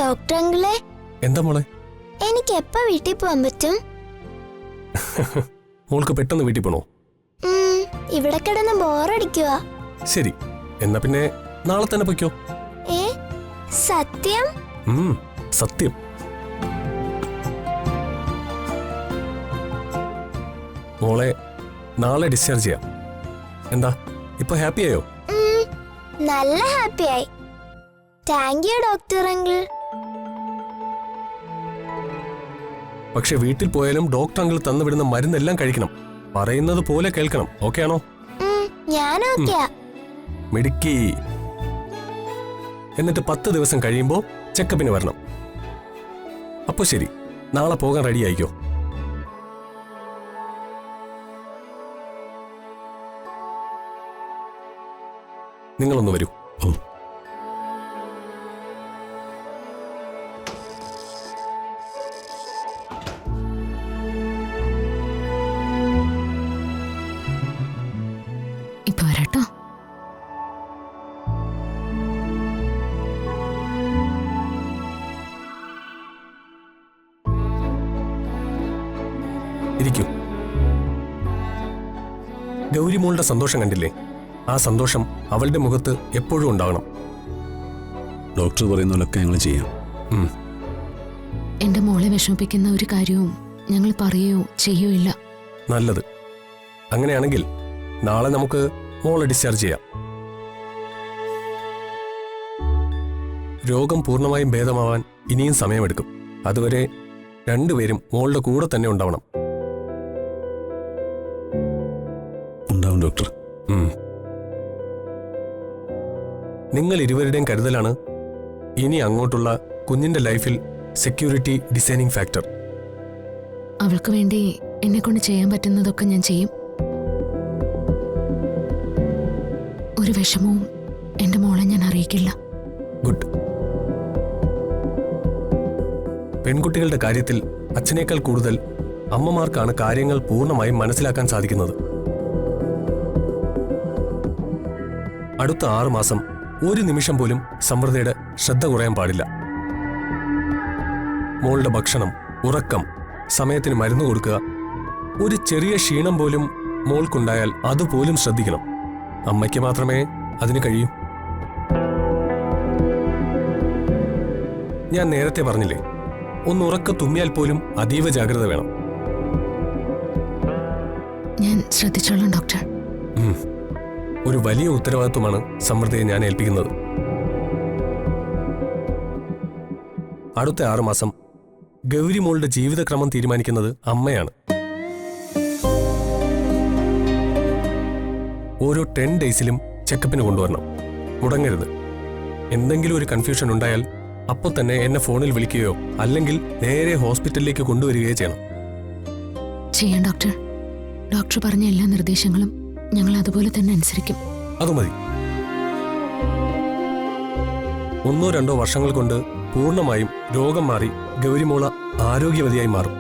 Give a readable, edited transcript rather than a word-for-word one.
Doctor അങ്കിളെ, എന്താ മോളെ? എനിക്ക് എപ്പോ വീട്ടിൽ പോകാൻ പറ്റും? മോൾക്ക് പെട്ടെന്ന് വീട്ടിൽ പോണോ? ഇവിടെ കിടന്ന് ബോറടിക്കുക. ശരി, എന്നാ പിന്നെ നാളെ തന്നെ പൊയ്ക്കോ. സത്യം? സത്യം. മോളെ നാളെ ഡിസ്ചാർജ് ചെയ്യാം. എന്താ ഇപ്പൊ ഹാപ്പിയായോ? നല്ല ഹാപ്പിയായി. Thank you doctor uncle. പക്ഷെ വീട്ടിൽ പോയാലും ഡോക്ടർ അങ്കിൾ തന്നുവിടുന്ന മരുന്നെല്ലാം കഴിക്കണം. പറയുന്നത് പോലെ കേൾക്കണം. ഓക്കെ ആണോ? ഞാൻ ഓക്കെയാ. മിടുക്കി. എന്നിട്ട് 10 ദിവസം കഴിയുമ്പോ ചെക്കപ്പിന് വരണം. അപ്പൊ ശരി, നാളെ പോകാൻ റെഡി ആയിക്കോ. നിങ്ങളൊന്ന് വരൂ. ഇപ്പൊ വരാട്ടോ. ഇരിക്കൂ. ഗൗരിമോളുടെ സന്തോഷം കണ്ടില്ലേ? ആ സന്തോഷം അവളുടെ മുഖത്ത് എപ്പോഴും ഉണ്ടാവണം. ഡോക്ടർ പറയുന്നതൊക്കെ ഞങ്ങൾ ചെയ്യാം. എന്റെ മോളെ വിഷമിപ്പിക്കുന്ന ഒരു കാര്യവും ഞങ്ങൾ പറയുകയോ ചെയ്യോ ഇല്ല. നല്ലത്. അങ്ങനെയാണെങ്കിൽ നാളെ നമുക്ക് മോളെ ഡിസ്ചാർജ് ചെയ്യാം. രോഗം പൂർണ്ണമായും ഭേദമാവാൻ ഇനിയും സമയമെടുക്കും. അതുവരെ രണ്ടുപേരും മോളുടെ കൂടെ തന്നെ ഉണ്ടാവണം. ഉണ്ടാവും ഡോക്ടർ. നിങ്ങൾ ഇരുവരുടെയും കരുതലാണ് ഇനി അങ്ങോട്ടുള്ള കുഞ്ഞിന്റെ ലൈഫിൽ സെക്യൂരിറ്റി ഡിസൈനിങ് ഫാക്ടർ. അവൾക്ക് വേണ്ടി എന്നെ കൊണ്ട് ചെയ്യാൻ പറ്റുന്നതൊക്കെ ഞാൻ ചെയ്യും. ഒരു വിഷമവും എന്റെ മോളെ ഞാൻ അറിയിക്കില്ല. ഗുഡ്. പെൺകുട്ടികളുടെ കാര്യത്തിൽ അച്ഛനേക്കാൾ കൂടുതൽ അമ്മമാർക്കാണ് കാര്യങ്ങൾ പൂർണ്ണമായും മനസ്സിലാക്കാൻ സാധിക്കുന്നത്. അടുത്ത 6 മാസം ഒരു നിമിഷം പോലും സമൃദ്ധയുടെ ശ്രദ്ധ കുറയാൻ പാടില്ല. മോളുടെ ഭക്ഷണം, ഉറക്കം, സമയത്തിന് മരുന്ന് കൊടുക്കുക. ഒരു ചെറിയ ക്ഷീണം പോലും മോൾക്കുണ്ടായാൽ അതുപോലും ശ്രദ്ധിക്കണം. അമ്മയ്ക്ക് മാത്രമേ അതിന് കഴിയൂ. ഞാൻ നേരത്തെ പറഞ്ഞില്ലേ, ഒന്ന് ഉറക്ക തുമ്മിയാൽ പോലും അതീവ ജാഗ്രത വേണം. ഞാൻ ശ്രദ്ധിച്ചോളാം ഡോക്ടർ. ഒരു വലിയ ഉത്തരവാദിത്വമാണ് സമൃദ്ധയെ ഞാൻ ഏൽപ്പിക്കുന്നത്. അടുത്ത 6 മാസം ഗൗരിമോളുടെ ജീവിതക്രമം തീരുമാനിക്കുന്നത് അമ്മയാണ്. ഓരോ 10 ഡേയ്സിലും ചെക്കപ്പിന് കൊണ്ടുവരണം. മുടങ്ങരുത്. എന്തെങ്കിലും ഒരു കൺഫ്യൂഷൻ ഉണ്ടായാൽ അപ്പോൾ തന്നെ എന്നെ ഫോണിൽ വിളിക്കുകയോ അല്ലെങ്കിൽ നേരെ ഹോസ്പിറ്റലിലേക്ക് കൊണ്ടുവരികയോ ചെയ്യണം. ചെയ്യാം ഡോക്ടർ. ഡോക്ടർ പറഞ്ഞ എല്ലാ നിർദ്ദേശങ്ങളും ഞങ്ങൾ അതുപോലെ തന്നെ അനുസരിക്കും. അത് മതി. 1-2 വർഷങ്ങൾ കൊണ്ട് പൂർണ്ണമായും രോഗം മാറി ഗൗരിമോള ആരോഗ്യവതിയായി മാറും.